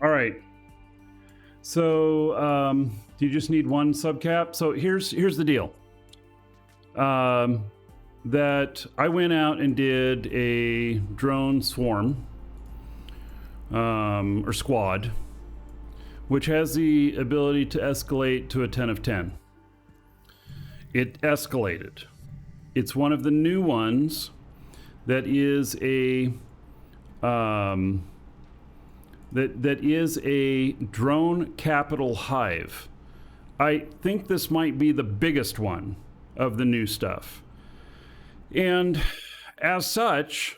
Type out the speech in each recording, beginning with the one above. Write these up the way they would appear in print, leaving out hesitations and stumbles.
All right. So do you just need one subcap? So here's the deal. That I went out and did a drone swarm or squad, which has the ability to escalate to a 10 of 10. It escalated. It's one of the new ones that is a that is a drone capital Hive. I think this might be the biggest one of the new stuff. And as such,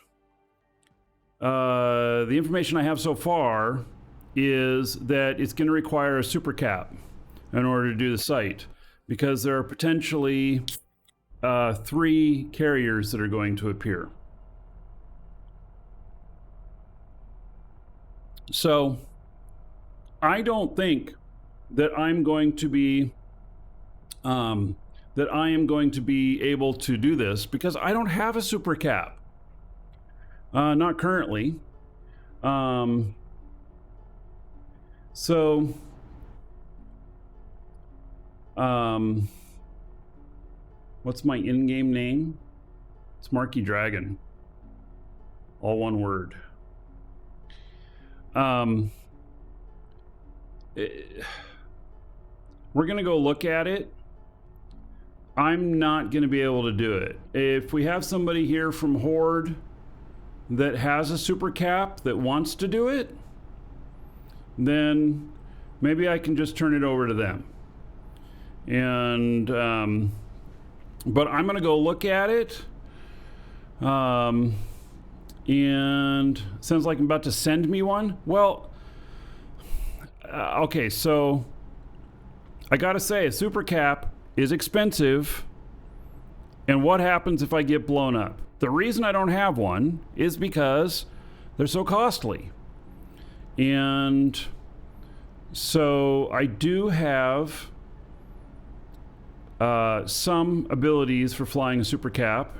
the information I have so far is that it's going to require a super cap in order to do the site, because there are potentially 3 carriers that are going to appear. So I don't think that I'm going to be able to do this, because I don't have a super cap. Not currently. So what's my in-game name? It's Markee Dragon. All one word. We're gonna go look at it. I'm not gonna be able to do it. If we have somebody here from Horde that has a super cap that wants to do it, then maybe I can just turn it over to them. And but I'm gonna go look at it. And sounds like I'm about to send me one. Well, okay, so I gotta say, a super cap is expensive. And what happens if I get blown up? The reason I don't have one is because they're so costly. And so I do have some abilities for flying a super cap.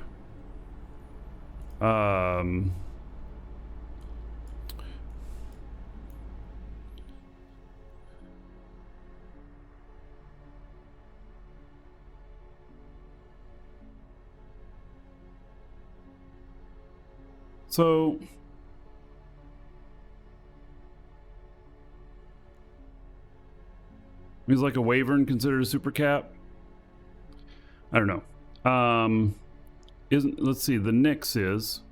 So is like a Wyvern considered a super cap? I don't know. Let's see, the Nyx is.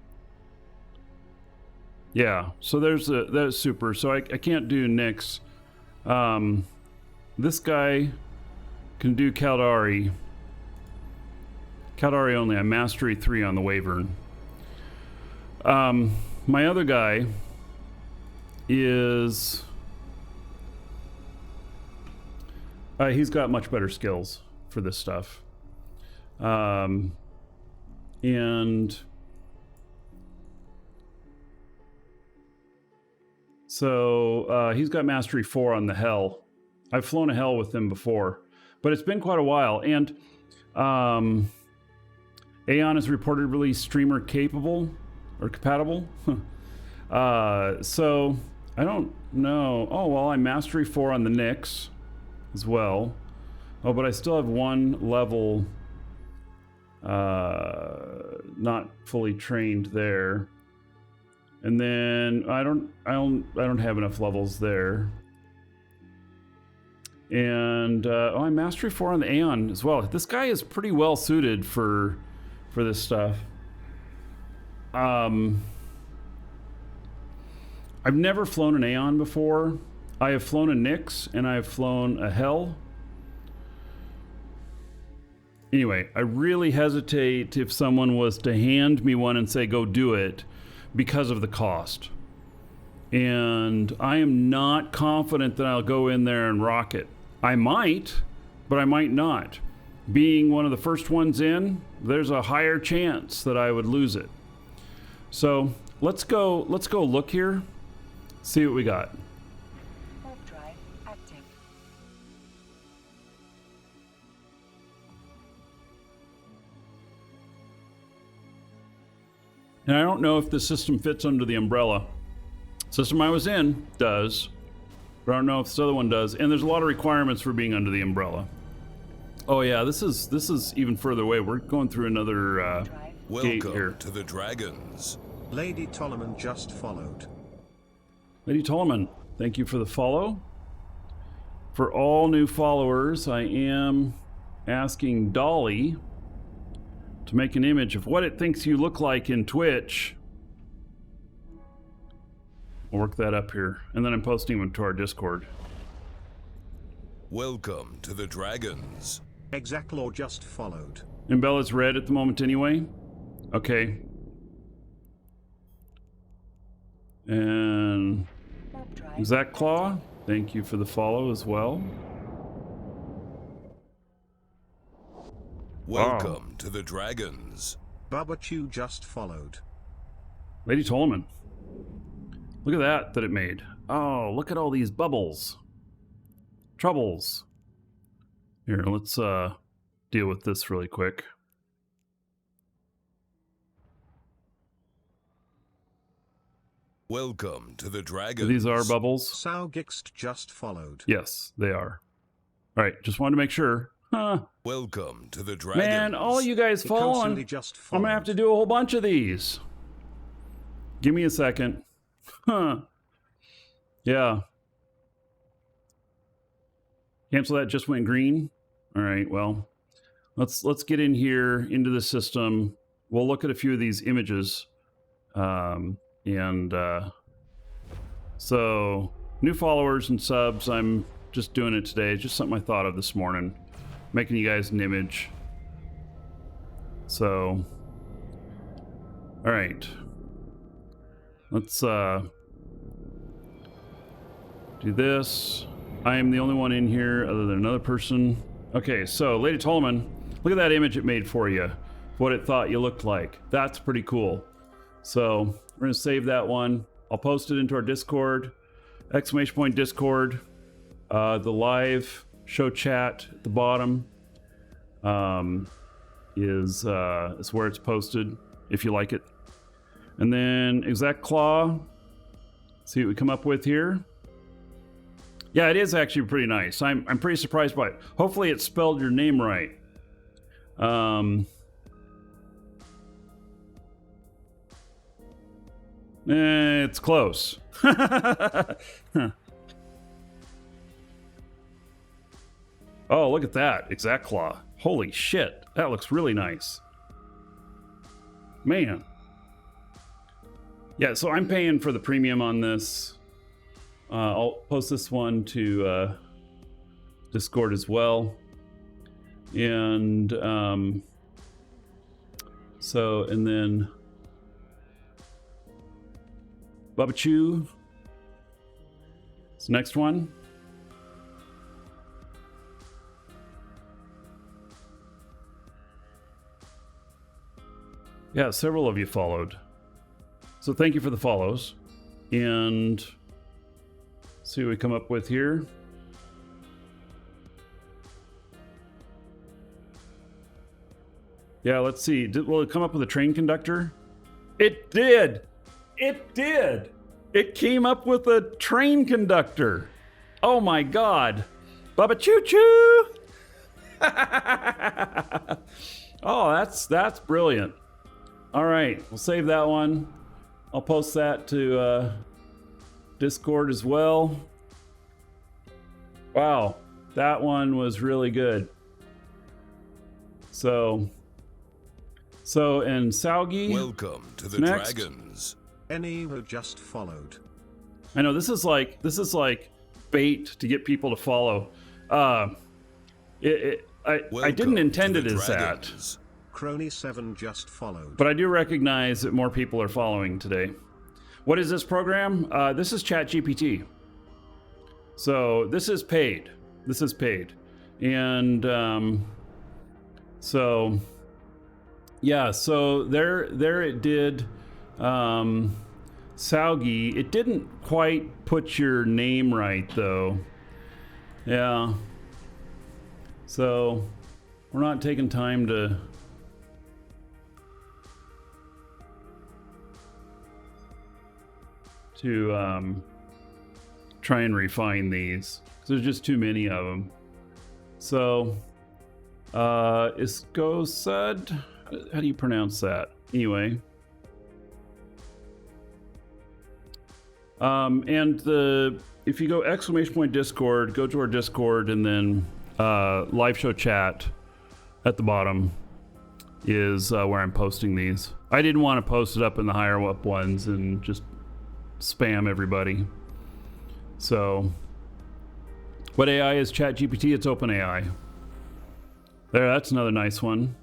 Yeah, so that's super. So I can't do Nyx. This guy can do Caldari. Caldari only. I'm Mastery 3 on the Wyvern. My other guy is... he's got much better skills for this stuff. And so he's got Mastery 4 on the Hell. I've flown a Hell with him before, but it's been quite a while. And Aeon is reportedly streamer capable or compatible. So I don't know. Oh, well, I'm Mastery 4 on the Nyx as well. Oh, but I still have one level not fully trained there. And then I don't have enough levels there. And oh, I'm Mastery 4 on the Aeon as well. This guy is pretty well suited for this stuff. I've never flown an Aeon before. I have flown a Nyx and I have flown a Hell. Anyway, I really hesitate if someone was to hand me one and say, go do it, because of the cost. And I am not confident that I'll go in there and rock it. I might, but I might not. Being one of the first ones in, there's a higher chance that I would lose it. So let's go look here, see what we got. Warp drive active. And I don't know if the system fits under the umbrella. System I was in does. But I don't know if this other one does. And there's a lot of requirements for being under the umbrella. Oh yeah, this is even further away. We're going through another gate here. Welcome to the Dragons. Lady Tolliman just followed. Lady Tolliman, thank you for the follow. For all new followers, I am asking Dolly to make an image of what it thinks you look like in Twitch. I'll work that up here, and then I'm posting them to our Discord. Welcome to the Dragons. Exactlaw just followed. And Bella's red at the moment anyway? Okay. And Warp drive. Zach Claw, thank you for the follow as well. Welcome to the Dragons. Bubba Chew just followed. Lady Tolliman. Look at that it made. Oh, look at all these bubbles. Troubles. Here, let's deal with this really quick. Welcome to the Dragons. These are bubbles? Saugixt just followed. Yes, they are. All right, just wanted to make sure. Huh. Welcome to the Dragons. Man, all you guys He following, constantly just I'm followed. gonna have to do a whole bunch of these. Give me a second. Huh. Yeah. Cancel that, just went green. All right, well, let's get in here into the system. We'll look at a few of these images. So new followers and subs, I'm just doing it today. It's just something I thought of this morning. Making you guys an image. So, all right. Let's do this. I am the only one in here other than another person. Okay, so Lady Tolliman, look at that image it made for you. What it thought you looked like. That's pretty cool. So we're gonna save that one. I'll post it into our Discord. ! Discord. The live show chat at the bottom is where it's posted if you like it. And then Exact Claw. See what we come up with here. Yeah, it is actually pretty nice. I'm pretty surprised by it. Hopefully it spelled your name right. It's close. Oh, look at that. Exact Claw. Holy shit. That looks really nice. Man. Yeah, so I'm paying for the premium on this. I'll post this one to Discord as well. And and then Bubba Chew. It's the next one. Yeah, several of you followed. So thank you for the follows. And see what we come up with here. Yeah, let's see. Will it come up with a train conductor? It did! It did! It came up with a train conductor. Oh my god. Bubba Choo Choo! Oh, that's brilliant. All right, we'll save that one. I'll post that to Discord as well. Wow, that one was really good. So and Saugi. Welcome to the Next. Dragons. Anyho just followed. I know this is like bait to get people to follow. I Welcome didn't intend to it the as that. Dragons. Crony7 just followed. But I do recognize that more people are following today. What is this program? This is ChatGPT. So this is paid. This is paid. And so yeah, so there it did. Saugi, it didn't quite put your name right though. Yeah. So we're not taking time to try and refine these, because there's just too many of them. So, Iskosud, how do you pronounce that? Anyway. If you go !Discord, go to our Discord, and then live show chat at the bottom is where I'm posting these. I didn't want to post it up in the higher up ones and just spam everybody. So, what AI is ChatGPT? It's OpenAI. There, that's another nice one.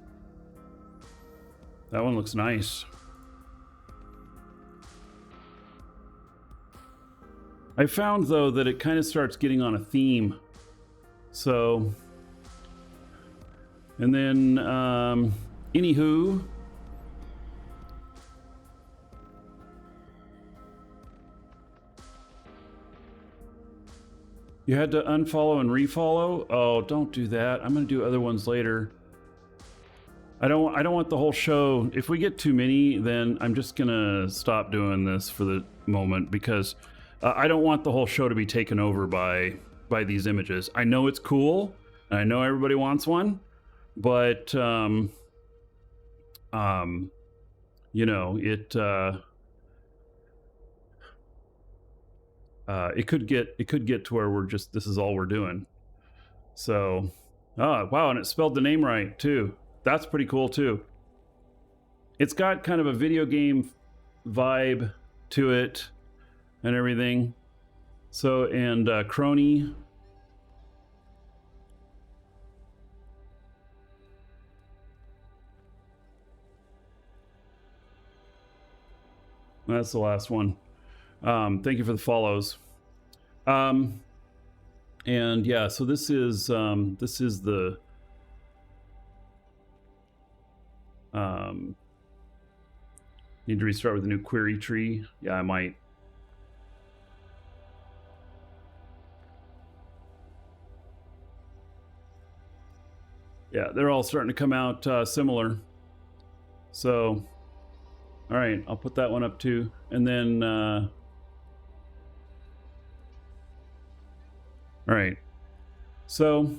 That one looks nice. I found, though, that it kind of starts getting on a theme. So, and then, anywho, you had to unfollow and refollow? Oh, don't do that. I'm going to do other ones later. I don't want the whole show. If we get too many, then I'm just going to stop doing this for the moment, because I don't want the whole show to be taken over by these images. I know it's cool, and I know everybody wants one, but you know, it could get to where we're just, this is all we're doing. So, wow, and it spelled the name right too. That's pretty cool too. It's got kind of a video game vibe to it and everything. So, and Crony. That's the last one. Thank you for the follows. And yeah, so this is the need to restart with a new query tree. Yeah, I might. Yeah, they're all starting to come out similar. So, all right, I'll put that one up too. And then, all right, so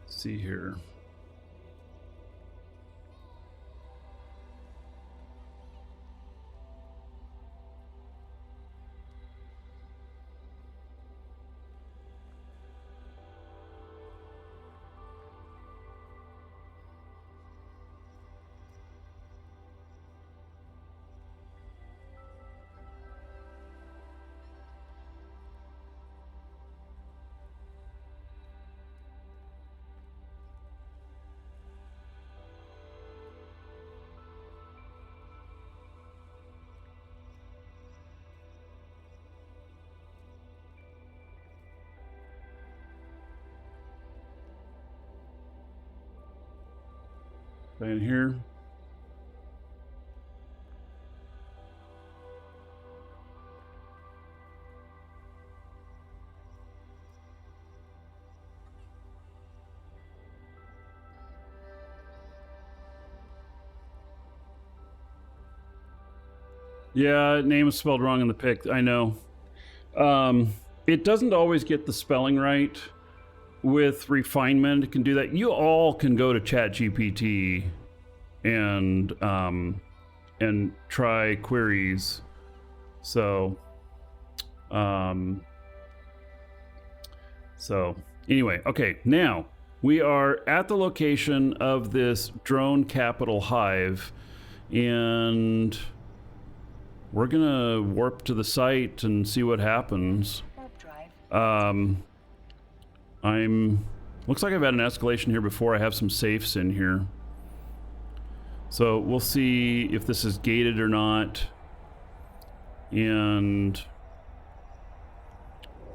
let's see here. In here. Yeah, name is spelled wrong in the pic. I know. It doesn't always get the spelling right. With refinement, it can do that. You all can go to ChatGPT and try queries. So, anyway, okay. Now we are at the location of this drone capital Hive, and we're gonna warp to the site and see what happens. Looks like I've had an escalation here before. I have some safes in here. So we'll see if this is gated or not. And,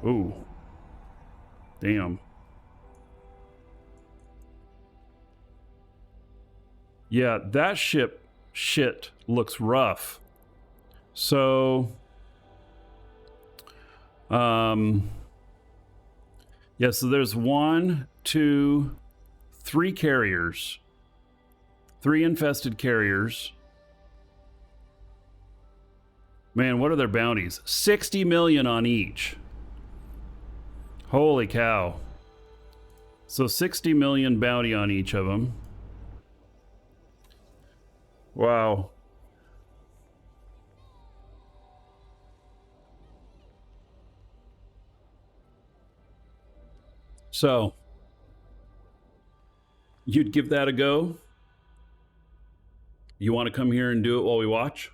ooh, damn. Yeah, that shit looks rough. So, yeah, so there's 1, 2, 3 carriers. 3 infested carriers. Man, what are their bounties? 60 million on each. Holy cow. So 60 million bounty on each of them. Wow. So, you'd give that a go? You want to come here and do it while we watch?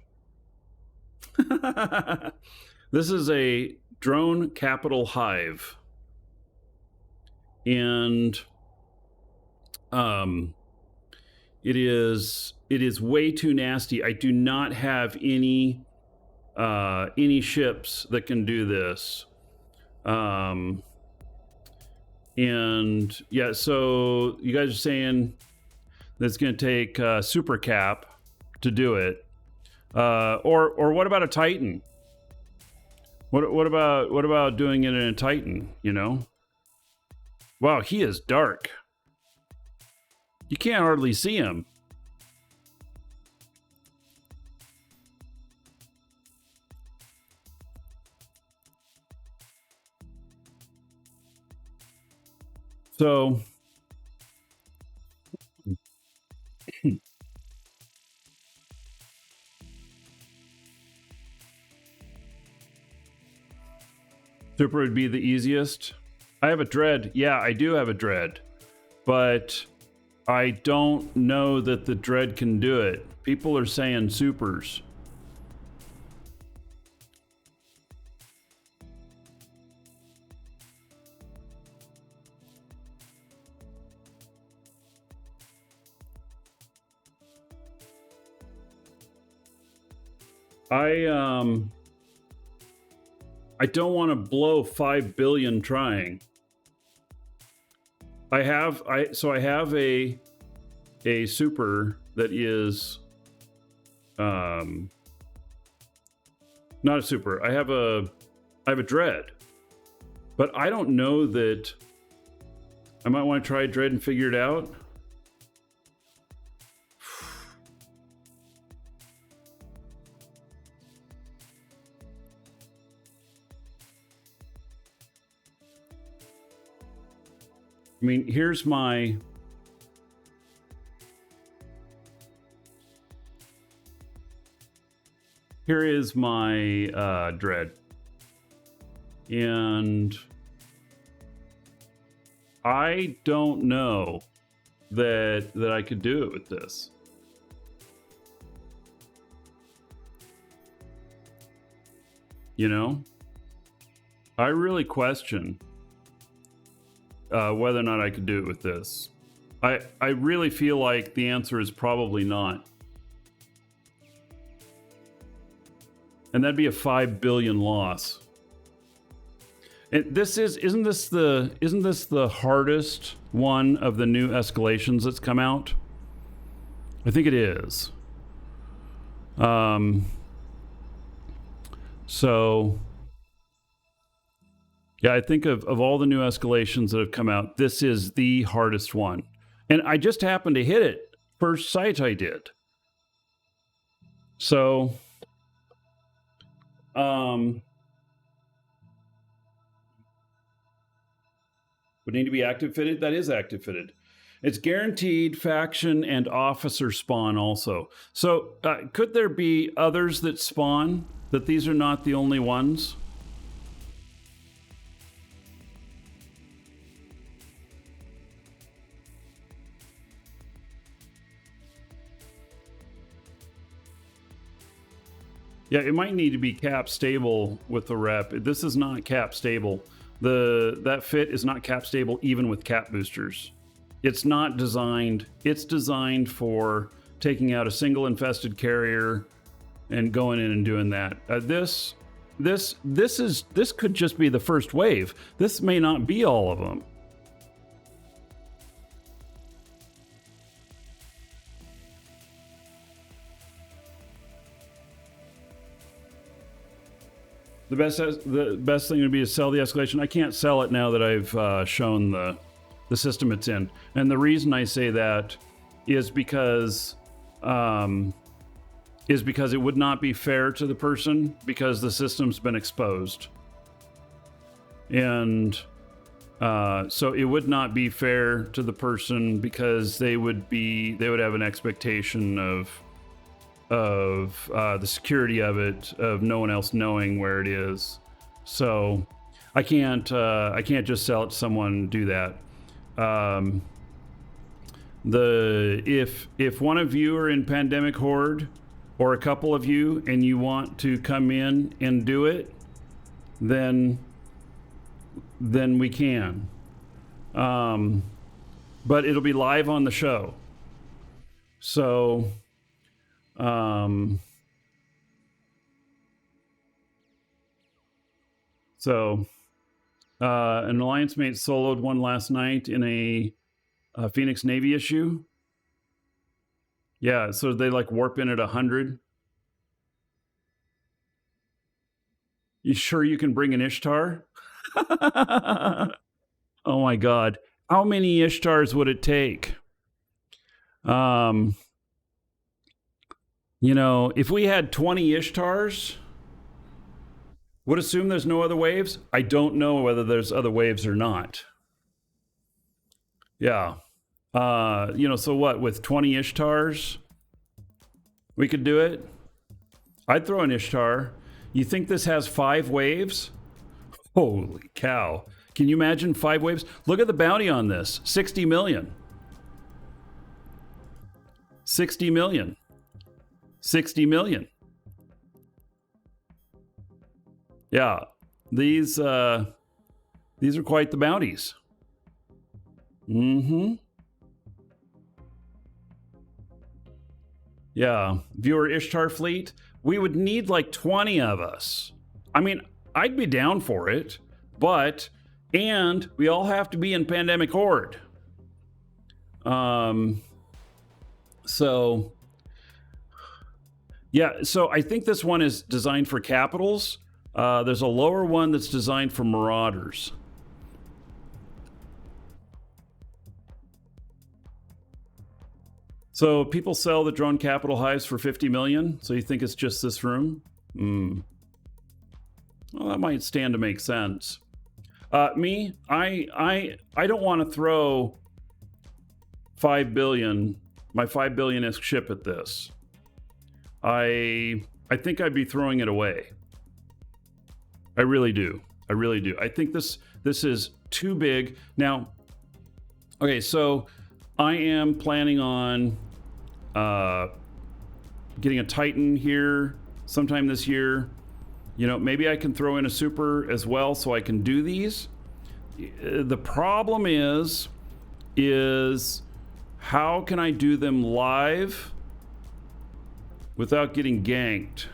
This is a drone capital Hive. And it is way too nasty. I do not have any ships that can do this. And yeah, so you guys are saying that's going to take super cap to do it, or what about a Titan? What about doing it in a Titan? You know, wow, he is dark. You can't hardly see him. So, super would be the easiest. I have a dread. Yeah, I do have a dread. But I don't know that the dread can do it. People are saying supers. I don't want to blow 5 billion trying. I have a super that is not a super. I have a dread. But I don't know that I might want to try dread and figure it out. I mean, here is my dread, and I don't know that I could do it with this. You know, I really question whether or not I could do it with this. I really feel like the answer is probably not. And that'd be a 5 billion loss. And isn't this the hardest one of the new escalations that's come out? I think it is. So yeah, I think of all the new escalations that have come out, this is the hardest one. And I just happened to hit it. First sight I did. So, would need to be active fitted? That is active fitted. It's guaranteed faction and officer spawn also. So, could there be others that spawn? That these are not the only ones? Yeah, it might need to be cap stable with the rep. This is not cap stable. That fit is not cap stable even with cap boosters. It's not designed. It's designed for taking out a single infested carrier and going in and doing that. This could just be the first wave. This may not be all of them. The best thing would be to sell the escalation. I can't sell it now that I've shown the system it's in. And the reason I say that is because is because it would not be fair to the person because the system's been exposed. And so it would not be fair to the person because they would have an expectation of the security of it, of no one else knowing where it is. So I can't just sell it to someone and do that. If one of you are in Pandemic Horde, or a couple of you, and you want to come in and do it, then we can. But it'll be live on the show. So, an alliance mate soloed one last night in a Phoenix Navy issue. Yeah, so they like warp in at 100. You sure you can bring an Ishtar? Oh my God. How many Ishtars would it take? You know, if we had 20 Ishtars, would assume there's no other waves. I don't know whether there's other waves or not. Yeah. So what, with 20 Ishtars, we could do it? I'd throw an Ishtar. You think this has 5 waves? Holy cow. Can you imagine 5 waves? Look at the bounty on this, 60 million. 60 million. 60 million. Yeah, these are quite the bounties. Yeah, viewer Ishtar fleet, we would need like 20 of us. I mean, I'd be down for it, and we all have to be in Pandemic Horde. So I think this one is designed for capitals. There's a lower one that's designed for marauders. So people sell the drone capital hives for 50 million. So you think it's just this room? Well, that might stand to make sense. I don't want to throw 5 billion, my 5 billion-ish ship at this. I think I'd be throwing it away. I really do. I think this is too big. Now, okay, so I am planning on getting a Titan here sometime this year. You know, maybe I can throw in a super as well so I can do these. The problem is how can I do them live without getting ganked?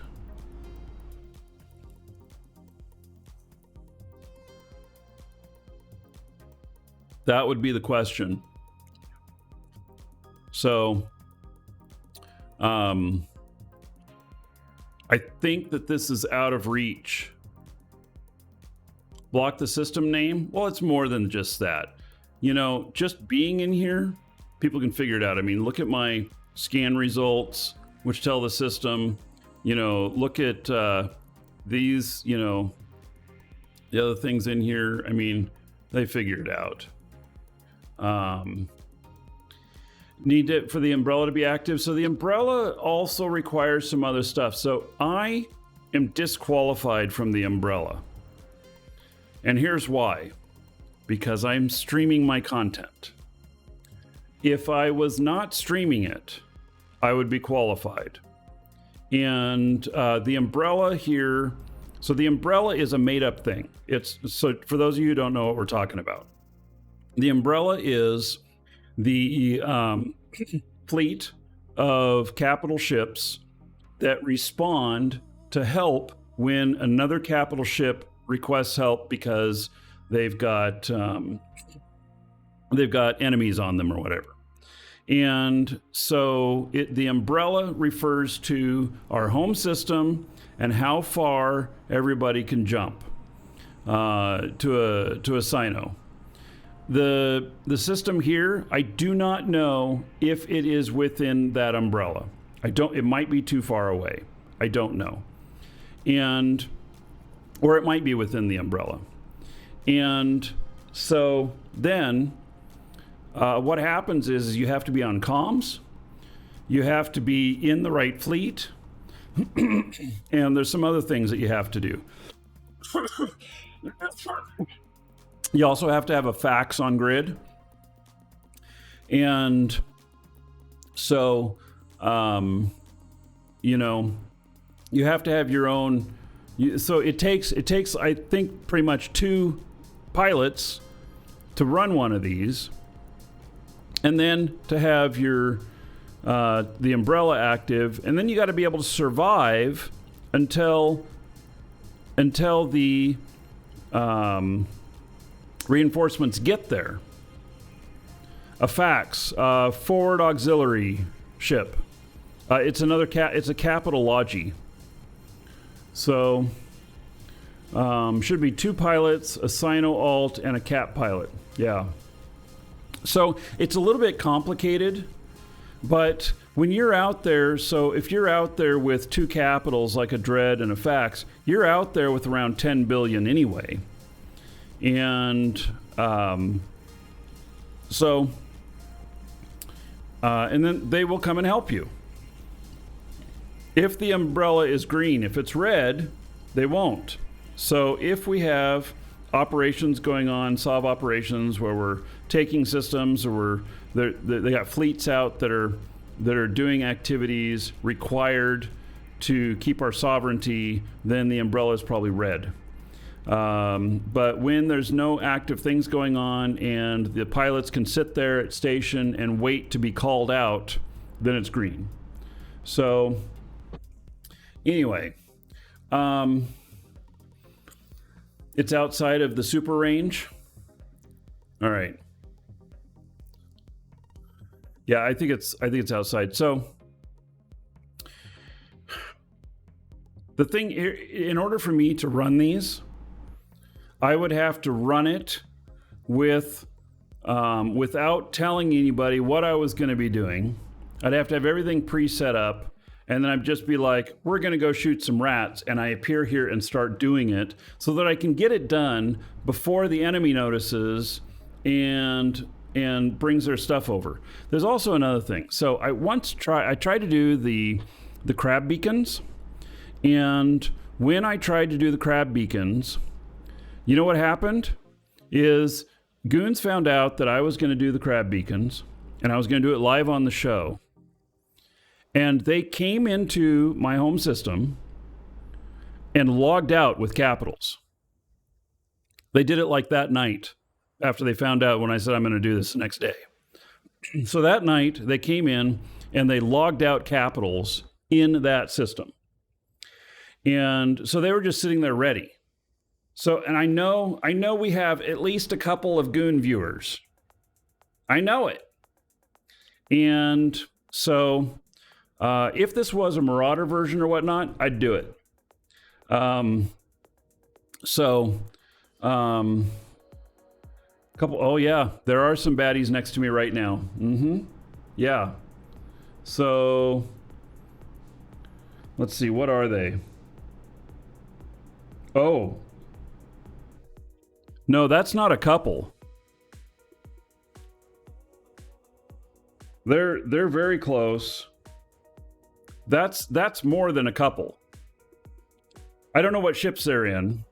That would be the question. So, I think that this is out of reach. Block the system name? Well, it's more than just that. You know, just being in here, people can figure it out. I mean, look at my scan results, which tell the system, you know, look at these, you know, the other things in here. I mean, they figure it out. Need it for the umbrella to be active. So the umbrella also requires some other stuff. So I am disqualified from the umbrella. And here's why. Because I'm streaming my content. If I was not streaming it, I would be qualified. And the umbrella here, so the umbrella is a made-up thing. So for those of you who don't know what we're talking about, the umbrella is the fleet of capital ships that respond to help when another capital ship requests help because they've got enemies on them or whatever. And so the umbrella refers to our home system and how far everybody can jump to a Sino. The system here, I do not know if it is within that umbrella. It might be too far away. I don't know. Or it might be within the umbrella. And so then what happens is you have to be on comms. You have to be in the right fleet. And there's some other things that you have to do. You also have to have a fax on grid. And so, you have to have your own. So it takes, I think, pretty much 2 pilots to run one of these, and then to have your the umbrella active, and then you got to be able to survive until the reinforcements get there. A fax, forward auxiliary ship. It's a capital Logi. So should be 2 pilots, a Sino alt, and a Cap pilot. Yeah. So it's a little bit complicated, but when you're out there, so if you're out there with 2 capitals like a Dread and a fax, you're out there with around 10 billion anyway. And and then they will come and help you. If the umbrella is green, if it's red, they won't. So if we have operations going on, SOV operations where we're taking systems, or they got fleets out that are doing activities required to keep our sovereignty, then the umbrella is probably red. But when there's no active things going on and the pilots can sit there at station and wait to be called out, then it's green. So anyway, it's outside of the super range. All right. Yeah, I think it's outside. So the thing, in order for me to run these, I would have to run it with without telling anybody what I was going to be doing. I'd have to have everything pre-set up, and then I'd just be like, we're going to go shoot some rats, and I appear here and start doing it so that I can get it done before the enemy notices and brings their stuff over. There's also another thing. So I tried to do the crab beacons, and when I tried to do the crab beacons, you know what happened? Is goons found out that I was going to do the crab beacons, and I was going to do it live on the show. And they came into my home system and logged out with capitals. They did it like that night after they found out when I said I'm going to do this the next day. So that night they came in and they logged out capitals in that system. And so they were just sitting there ready. So, and I know we have at least a couple of goon viewers. I know it. And so if this was a Marauder version or whatnot, I'd do it. Oh yeah, there are some baddies next to me right now. Yeah. So let's see, what are they? Oh. No, that's not a couple. They're very close. That's more than a couple. I don't know what ships they're in.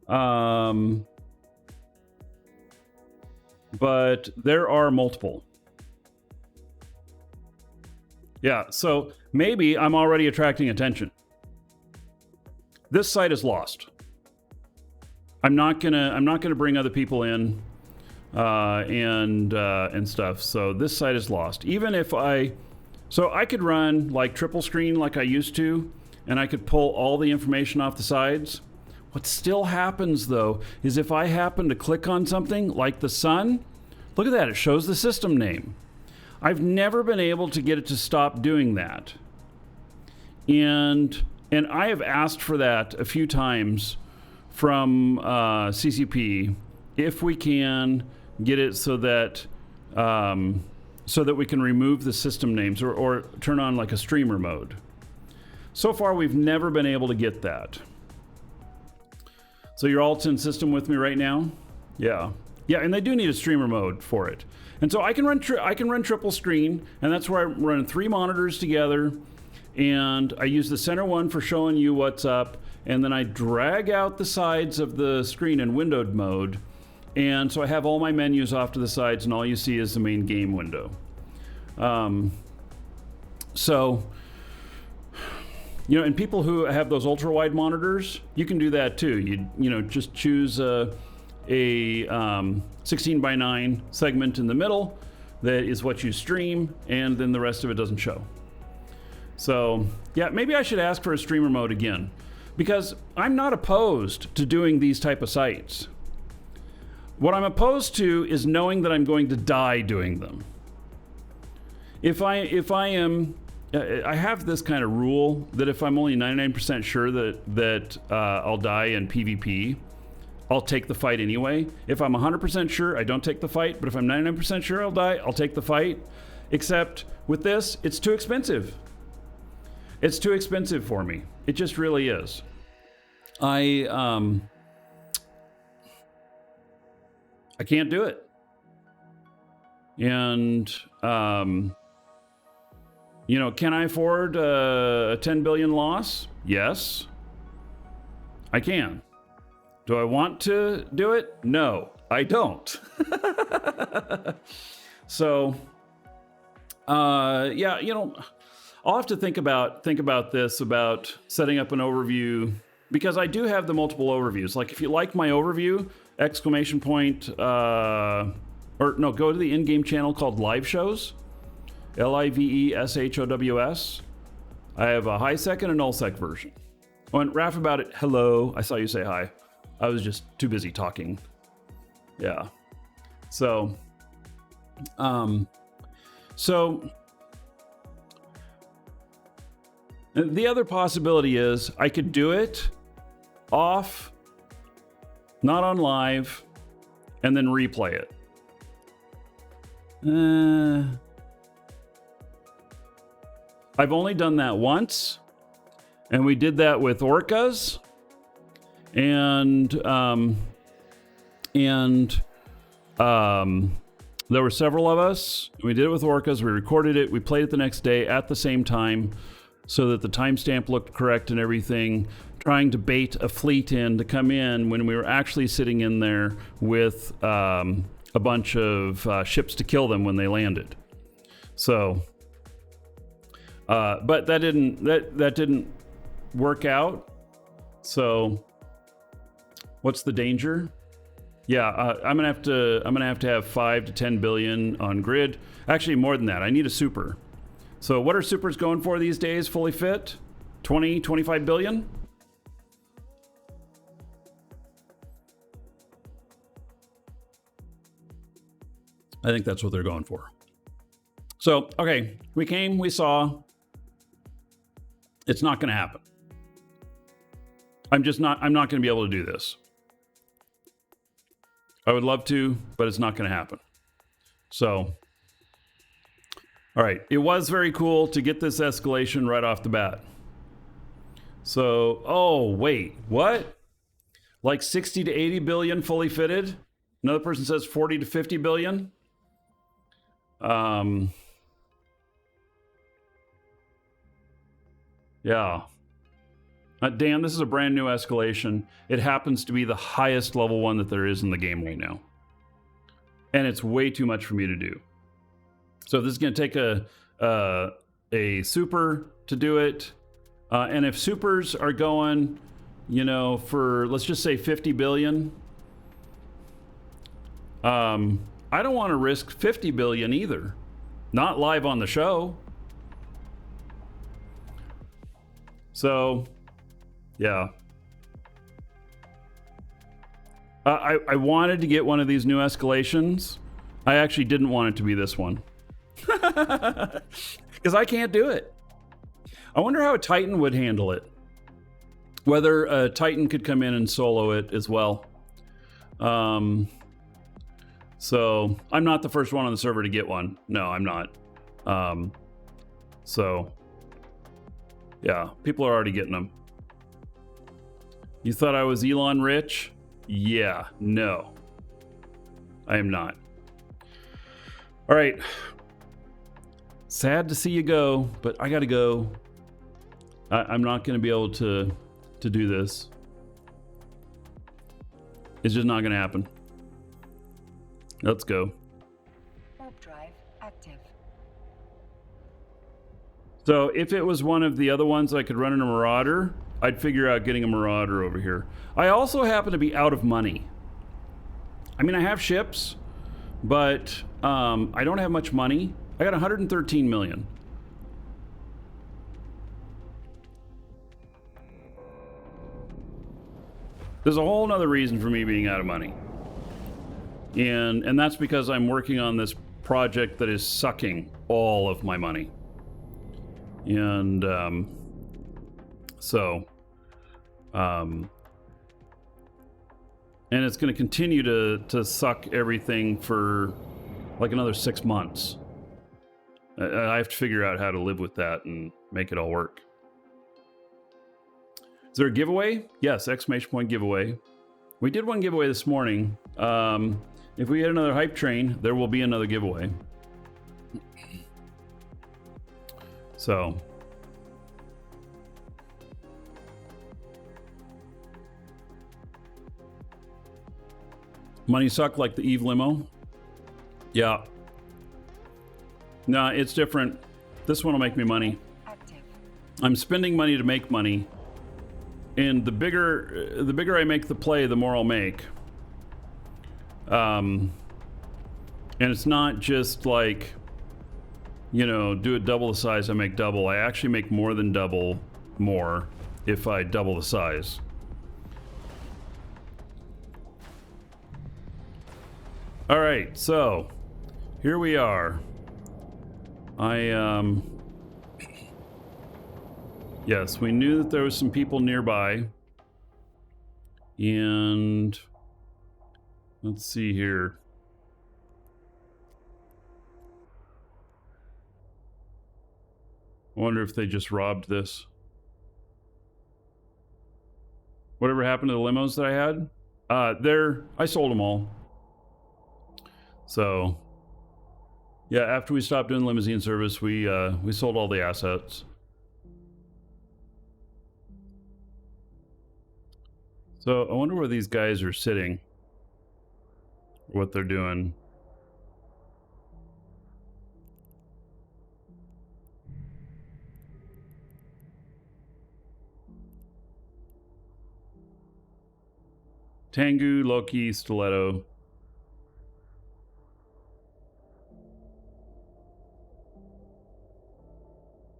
But there are multiple. Yeah, so maybe I'm already attracting attention. This site is lost. I'm not gonna bring other people in and stuff. So this site is lost. Even if I could run like triple screen like I used to, and I could pull all the information off the sides. What still happens though is if I happen to click on something like the sun, look at that, it shows the system name. I've never been able to get it to stop doing that. And I have asked for that a few times from CCP, if we can get it so that so that we can remove the system names or turn on like a streamer mode. So far, we've never been able to get that. So you're all in system with me right now? Yeah. Yeah, and they do need a streamer mode for it. And so I can run triple screen, and that's where I run 3 monitors together, and I use the center one for showing you what's up, and then I drag out the sides of the screen in windowed mode, and so I have all my menus off to the sides, and all you see is the main game window. So, you know, and people who have those ultra-wide monitors, you can do that too. You know, just choose a 16 by 9 segment in the middle that is what you stream, and then the rest of it doesn't show. So, yeah, maybe I should ask for a streamer mode again, because I'm not opposed to doing these type of sites. What I'm opposed to is knowing that I'm going to die doing them. If I am, I have this kind of rule that if I'm only 99% sure that I'll die in PvP, I'll take the fight anyway. If I'm 100% sure, I don't take the fight. But if I'm 99% sure I'll die, I'll take the fight. Except with this, it's too expensive. It's too expensive for me. It just really is. I can't do it. And, you know, can I afford a 10 billion loss? Yes, I can. Do I want to do it? No, I don't. So, yeah, you know, I'll have to think about this, about setting up an overview, because I do have the multiple overviews. Like if you like my overview, ! Or no, go to the in-game channel called Live Shows, LIVESHOWS. I have a high sec and a null sec version. Oh, and Raph about it, hello. I saw you say hi. I was just too busy talking. Yeah. So, the other possibility is I could do it off, not on live, and then replay it. I've only done that once, and we did that with orcas, and there were several of us. We did it with orcas. We recorded it. We played it the next day at the same time, so that the timestamp looked correct and everything, trying to bait a fleet in to come in when we were actually sitting in there with a bunch of ships to kill them when they landed. So, but that didn't work out. So, what's the danger? Yeah, I'm gonna have to have 5 to 10 billion on grid. Actually, more than that. I need a super. So what are supers going for these days, fully fit? 20, 25 billion? I think that's what they're going for. So, okay, we came, we saw. It's not going to happen. I'm not going to be able to do this. I would love to, but it's not going to happen. So, all right, it was very cool to get this escalation right off the bat. So, oh, wait, what? Like 60 to 80 billion fully fitted? Another person says 40 to 50 billion? Yeah. Dan, this is a brand new escalation. It happens to be the highest level one that there is in the game right now. And it's way too much for me to do. So this is going to take a super to do it. And if supers are going, you know, for, let's just say 50 billion, I don't want to risk 50 billion either. Not live on the show. So, yeah. I wanted to get one of these new escalations. I actually didn't want it to be this one. Because I can't do it. I wonder how a Titan would handle it. Whether a Titan could come in and solo it as well. So I'm not the first one on the server to get one. No, I'm not. So yeah, people are already getting them. You thought I was Elon rich? Yeah, no, I am not. All right. Sad to see you go, but I gotta go. I'm not gonna be able to do this. It's just not gonna happen. Let's go. Warp drive active. So if it was one of the other ones I could run in a Marauder, I'd figure out getting a Marauder over here. I also happen to be out of money. I mean, I have ships, but I don't have much money. I got 113 million. There's a whole nother reason for me being out of money. And that's because I'm working on this project that is sucking all of my money. And and it's going to continue to suck everything for like another 6 months. I have to figure out how to live with that and make it all work. Is there a giveaway? Yes, exclamation point giveaway. We did one giveaway this morning. If we get another hype train, there will be another giveaway. So money suck like the Eve limo. Yeah. Nah, it's different. This one will make me money. Active. I'm spending money to make money. And the bigger I make the play, the more I'll make. And it's not just like, you know, do it double the size, I make double. I actually make more than double more if I double the size. All right, so here we are. Yes, we knew that there was some people nearby. And let's see here. I wonder if they just robbed this. Whatever happened to the limos that I had? I sold them all. So, yeah, after we stopped doing limousine service, we sold all the assets. So I wonder where these guys are sitting, what they're doing. Tengu, Loki, Stiletto.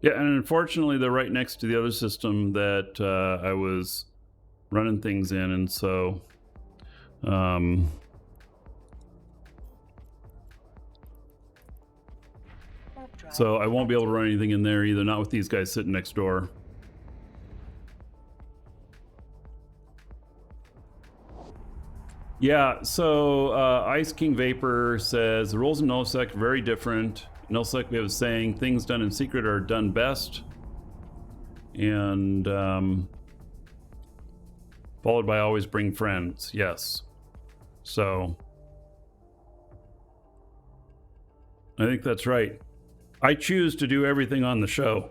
Yeah, and unfortunately they're right next to the other system that I was running things in, and so so I won't be able to run anything in there either, not with these guys sitting next door. Yeah, so Ice King Vapor says the rules in nullsec are very different. In nullsec we have a saying, things done in secret are done best, and followed by always bring friends. Yes. So I think that's right. I choose to do everything on the show.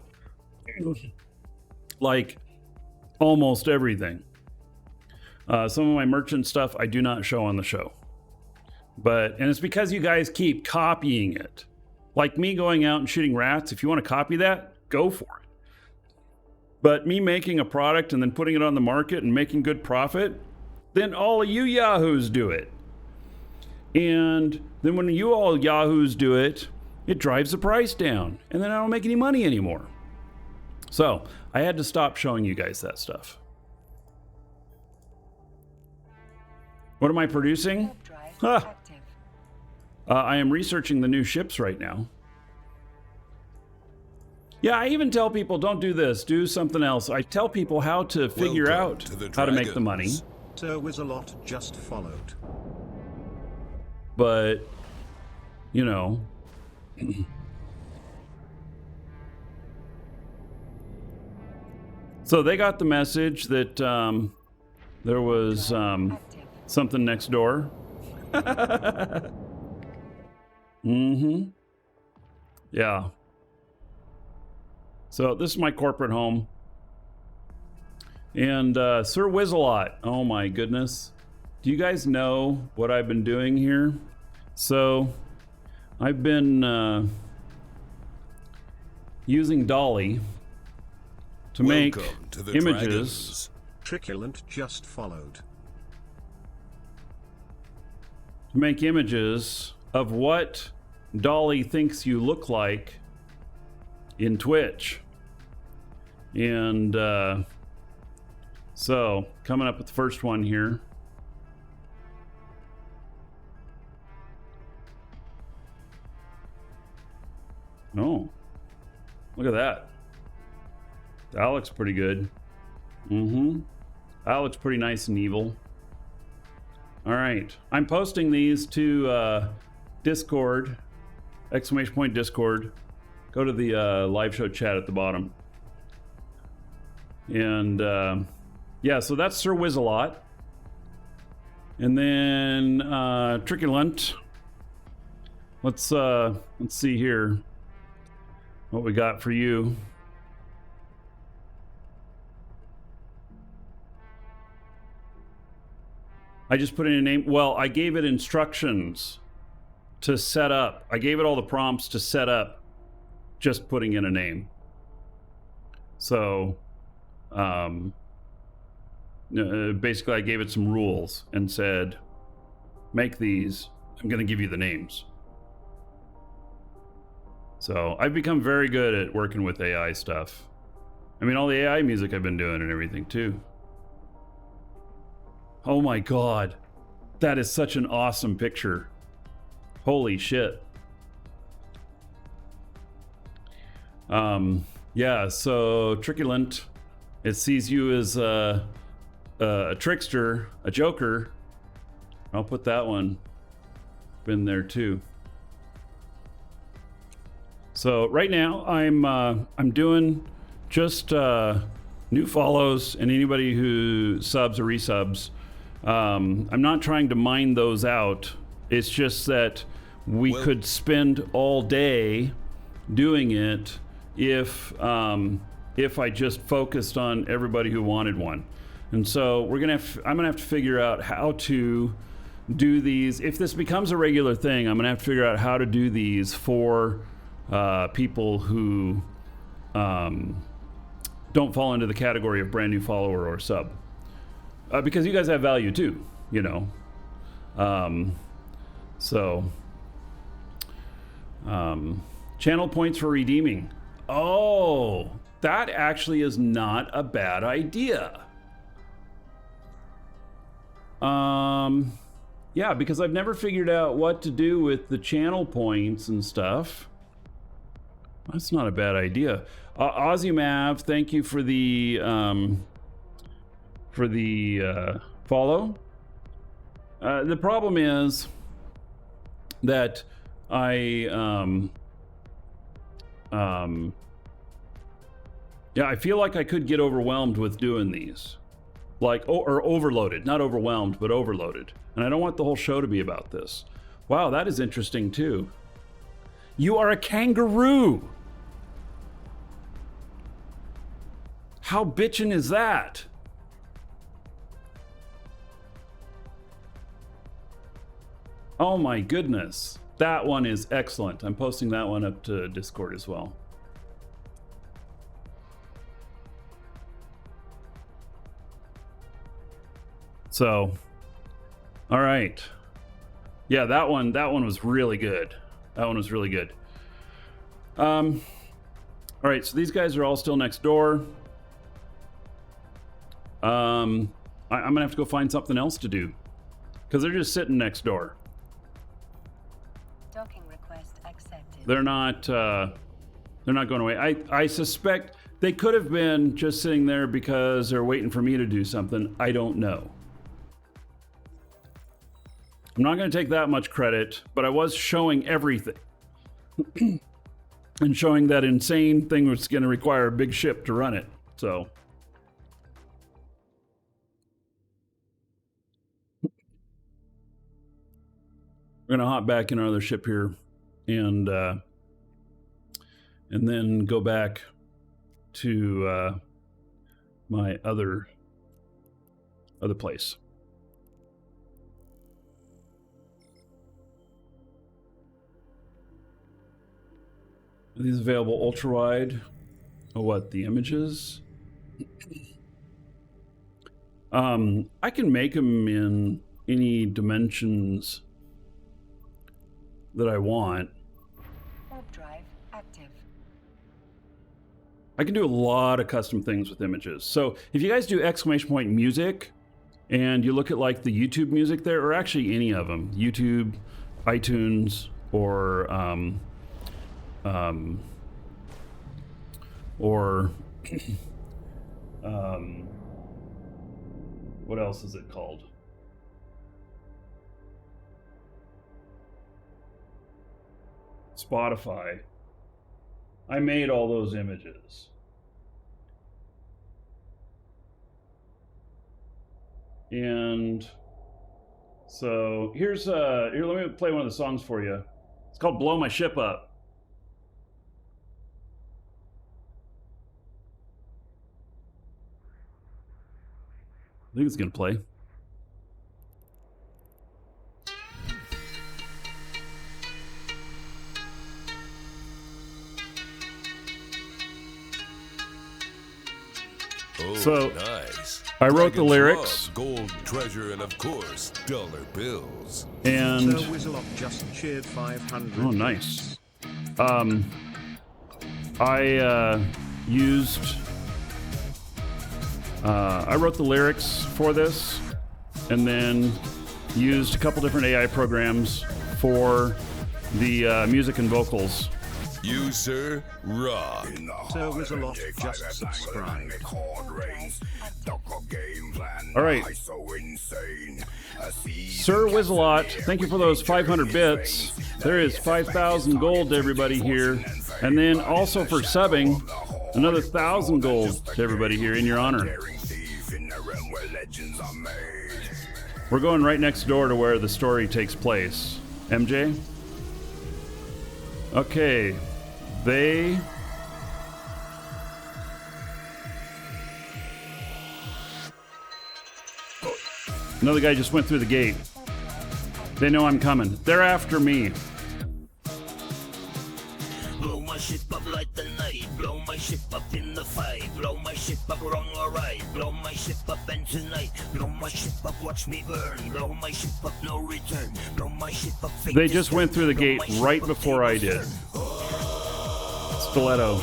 Like almost everything. Some of my merchant stuff I do not show on the show. And it's because you guys keep copying it. Like me going out and shooting rats, if you want to copy that, go for it. But me making a product and then putting it on the market and making good profit, then all of you yahoos do it. And then when you all yahoos do it, it drives the price down. And then I don't make any money anymore. So I had to stop showing you guys that stuff. What am I producing? Huh. I am researching the new ships right now. Yeah, I even tell people, don't do this, do something else. I tell people how to figure out how to make the money. Sir Wizalot just followed. but you know. So they got the message that there was something next door. Yeah. So this is my corporate home. And Sir Wizzalot, oh my goodness. Do you guys know what I've been doing here? So I've been using Dolly to make Welcome to the images. Truculent just followed. To make images of what Dolly thinks you look like in Twitch. And so coming up with the first one here. Oh, look at that. That looks pretty good. That looks pretty nice and evil. All right, I'm posting these to Discord, ! Discord. Go to the live show chat at the bottom. And yeah, so that's Sir Wizzalot. And then Truculent. Let's see here what we got for you. I just put in a name. Well, I gave it instructions to set up. I gave it all the prompts to set up just putting in a name. So basically I gave it some rules and said, make these. I'm going to give you the names. So I've become very good at working with AI stuff. I mean, all the AI music I've been doing and everything too. Oh my God, that is such an awesome picture. Holy shit. Yeah, so Truculent, it sees you as a trickster, a joker. I'll put that one in there too. So right now I'm doing just new follows and anybody who subs or resubs. I'm not trying to mine those out. It's just that we could spend all day doing it if I just focused on everybody who wanted one. And so I'm gonna have to figure out how to do these. If this becomes a regular thing, I'm gonna have to figure out how to do these for people who don't fall into the category of brand new follower or sub. Because you guys have value too, you know. Channel points for redeeming. Oh, that actually is not a bad idea. Yeah, because I've never figured out what to do with the channel points and stuff. That's not a bad idea. Ozymav, thank you for the follow. The problem is that yeah, I feel like I could get overwhelmed with doing these. Like, or overloaded. Not overwhelmed, but overloaded. And I don't want the whole show to be about this. Wow, that is interesting too. You are a kangaroo! How bitchin' is that? Oh my goodness. That one is excellent. I'm posting that one up to Discord as well. So, all right. Yeah, that one was really good. That one was really good. All right, so these guys are all still next door. I'm gonna have to go find something else to do because they're just sitting next door. Docking request accepted. They're not going away. I suspect they could have been just sitting there because they're waiting for me to do something. I don't know. I'm not going to take that much credit, but I was showing everything. And showing that insane thing was going to require a big ship to run it. So we're going to hop back in our other ship here and then go back to my other place. Are these available ultra wide? Oh, what, the images? I can make them in any dimensions that I want. Warp drive active. I can do a lot of custom things with images. So if you guys do exclamation point music and you look at like the YouTube music there, or actually any of them, YouTube, iTunes, or what else is it called? Spotify. I made all those images. And so here's here, let me play one of the songs for you. It's called Blow My Ship Up. I think it's gonna play. Oh, So, nice. I wrote the Dragons lyrics. love gold, treasure, and of course, dollar bills. And Sir Wizzelop just cheered 500. oh, nice. I used. I wrote the lyrics for this, and then used a couple different AI programs for the music and vocals. You, sir, rock. Sir Wizzelop just subscribed. All right. Sir Wizzelot, thank you for those 500 bits. There is 5,000 gold to everybody here. And then also for subbing, another 1,000 gold to everybody here in your honor. We're going right next door to where the story takes place. MJ? Okay. They... Another guy just went through the gate. They know I'm coming. They're after me. Blow my ship up like the night. Blow my ship up in the fight. Blow my ship up wrong or right. Blow my ship up and tonight. Blow my ship up, watch me burn. Blow my ship up, no return. Blow my ship up. They just went through the gate right before I did. Stiletto.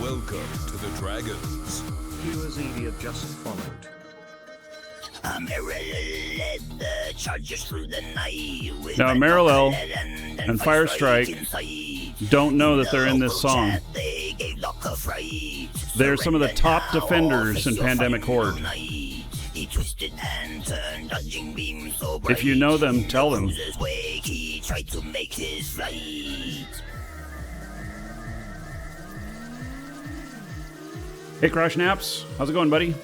Welcome to the Dragons. Viewers idiot just followed. led the chargers through the night. Now, Marilel and Firestrike don't know that they're in this song. They're some of the top defenders in Pandemic Horde. If you know them, tell them. Hey, Crash Naps. How's it going, buddy?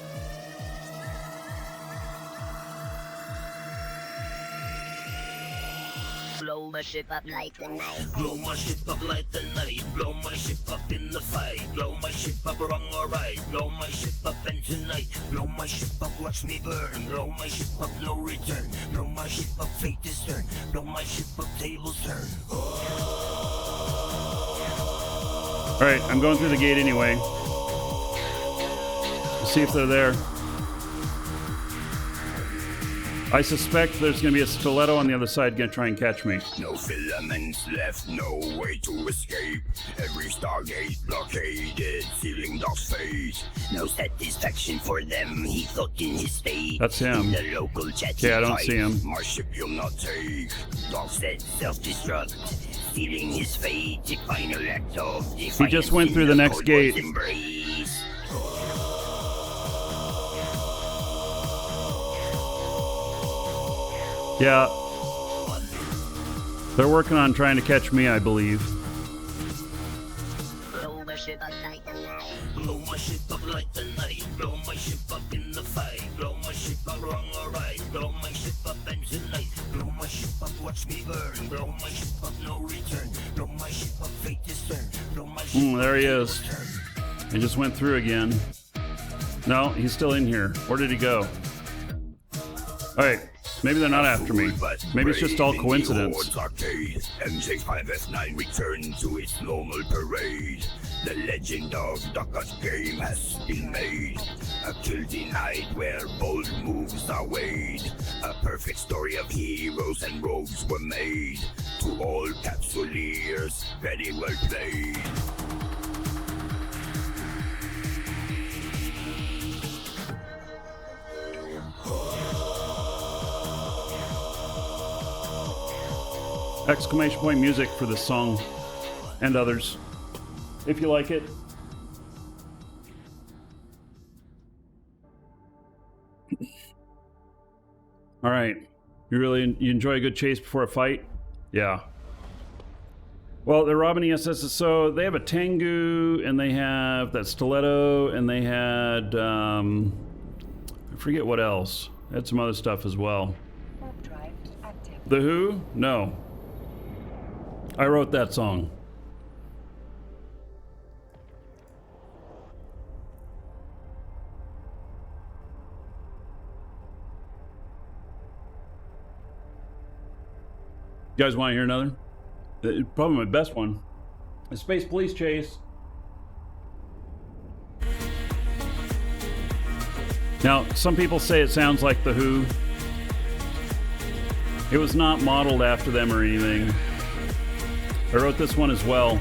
Blow my ship up like the night. Blow my ship up like the night. Blow my ship up in the fight. Blow my ship up wrong or right. Blow my ship up and tonight. Blow my ship up, watch me burn. Blow my ship up, no return. Blow my ship up, fate is turn. Blow my ship up, tables turn. Alright, I'm going through the gate anyway. Let's see if they're there. I suspect there's going to be a stiletto on the other side going to try and catch me. No filaments left, no way to escape. Every stargate blockaded, sealing Doc's fate. No satisfaction for them, he thought in his state. That's him. In the local chat, Okay, I don't see him. My ship you'll not take. Doc said self-destruct, sealing his fate. The final act of He just went through the next gate. Embrace. Yeah. They're working on trying to catch me, I believe. Blow my ship up like the night. Blow my ship up like the night. Blow my ship up in the fight. Blow my ship up wrong or right. Blow my ship up and tonight. Blow my ship up, watch me burn. Blow my ship up, no return. Blow my ship up, fate discern. Blow my ship up. There he is. He just went through again. No, he's still in here. Where did he go? All right. Maybe they're not after me. Maybe it's just all coincidence. MJ5F9 returned to its normal parade. The legend of Ducker's game has been made. A kill denied where bold moves are weighed. A perfect story of heroes and rogues were made. To all capsuleers, very well played. Exclamation point music for this song and others, if you like it. All right, you enjoy a good chase before a fight? Yeah. Well, they're robbing the SSSO. They have a Tengu, and they have that stiletto, and they had I forget what else. They had some other stuff as well. Warp drive active. The Who? No. I wrote that song. You guys want to hear another? Probably my best one. The Space Police Chase. Now, some people say it sounds like The Who. It was not modeled after them or anything. I wrote this one as well.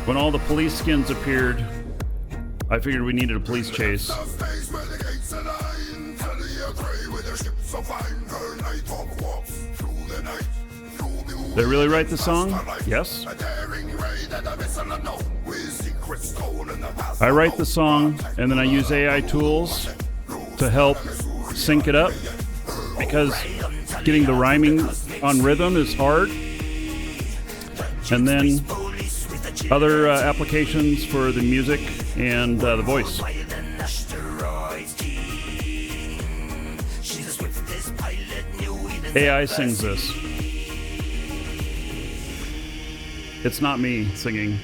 When all the police skins appeared, I figured we needed a police chase. Did I really write the song? Yes. I write the song and then I use AI tools to help sync it up because getting the rhyming on rhythm is hard. And then other applications for the music and the voice. AI sings this. It's not me singing.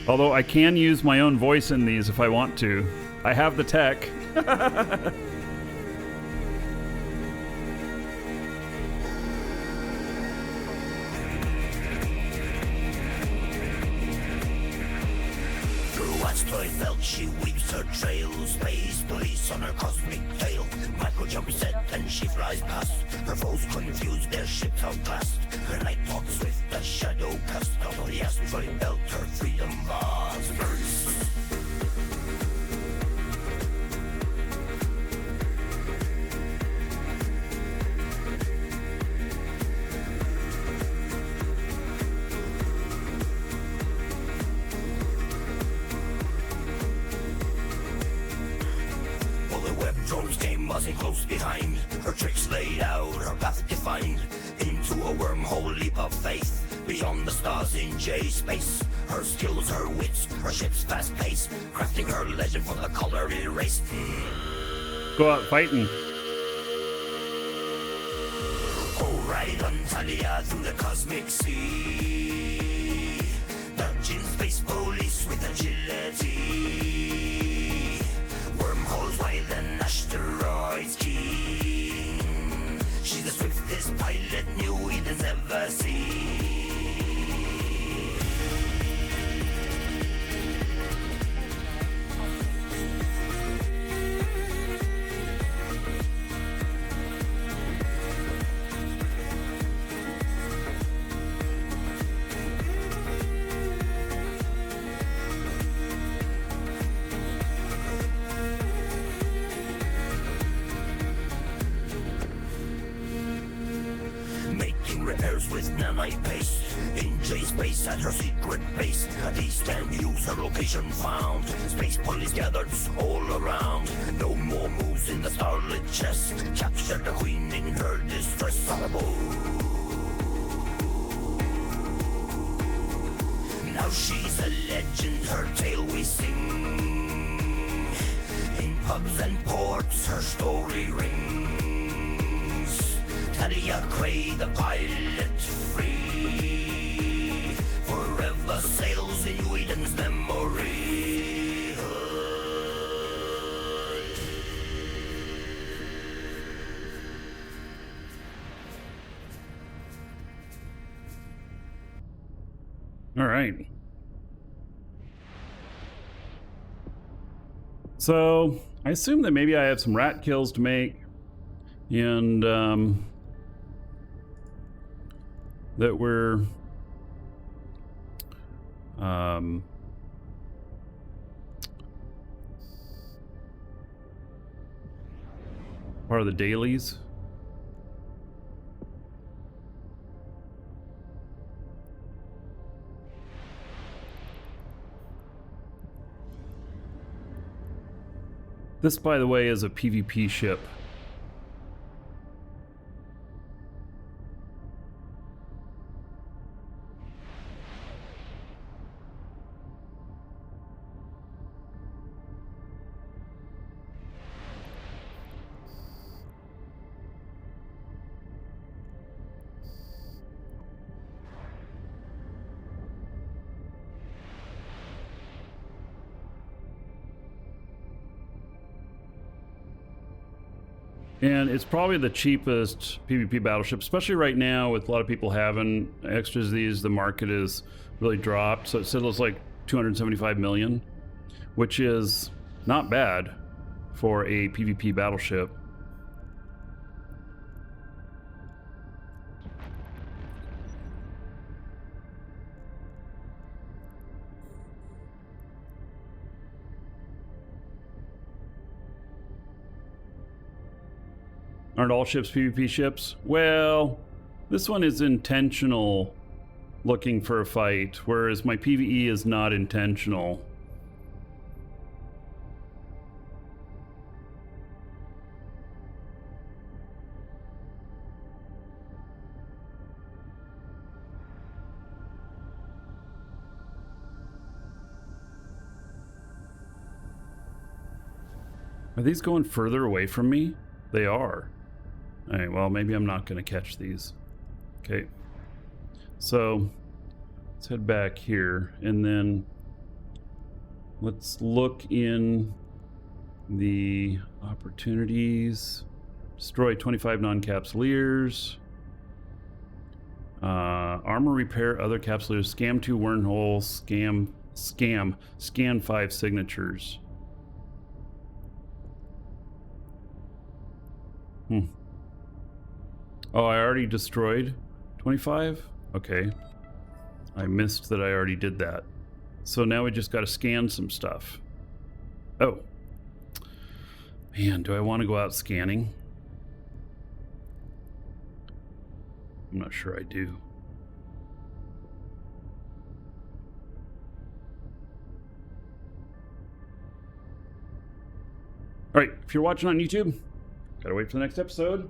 Although I can use my own voice in these if I want to. I have the tech. She weaves her trail, space police on her cosmic tail. Micro jump set and she flies past. Her foes confused, their ships outclassed. Her night walk swift, a shadow cast. Out of the asteroid belt, her freedom bars burst. Close behind, her tricks laid out, her path defined. Into a wormhole leap of faith, beyond the stars in J-space. Her skills, her wits, her ship's fast pace, crafting her legend for the color erased. Go out fighting. Oh, ride on Talia through the cosmic sea. Dodging space police with agility. Wormholes wide and asteroids keen. She's the swiftest pilot New Eden's ever seen. with nanite paste. In J-space at her secret base. A distant user location found. Space police gathered all around. No more moves in the starlit chest. Captured the queen in her distress. Now she's a legend, her tale we sing. In pubs and ports, her story rings. Talia Cray, the pilot, free, forever sails in Whedon's memory. All right. So I assume that maybe I have some rat kills to make, and that we're part of the dailies. This, by the way, is a PvP ship. And it's probably the cheapest PvP battleship, especially right now with a lot of people having extras of these. The market is really dropped. So it settles like 275 million, which is not bad for a PvP battleship. Aren't all ships PvP ships? Well, this one is intentional looking for a fight, whereas my PvE is not intentional. Are these going further away from me? They are. All right, well, maybe I'm not going to catch these. Okay. So let's head back here, and then let's look in the opportunities. Destroy 25 non-capsuleers. Armor repair other capsuleers. Scam 2 wormhole. Scan 5 signatures. Oh, I already destroyed 25? Okay. I missed that I already did that. So now we just got to scan some stuff. Oh. Man, do I want to go out scanning? I'm not sure I do. All right, if you're watching on YouTube, gotta wait for the next episode.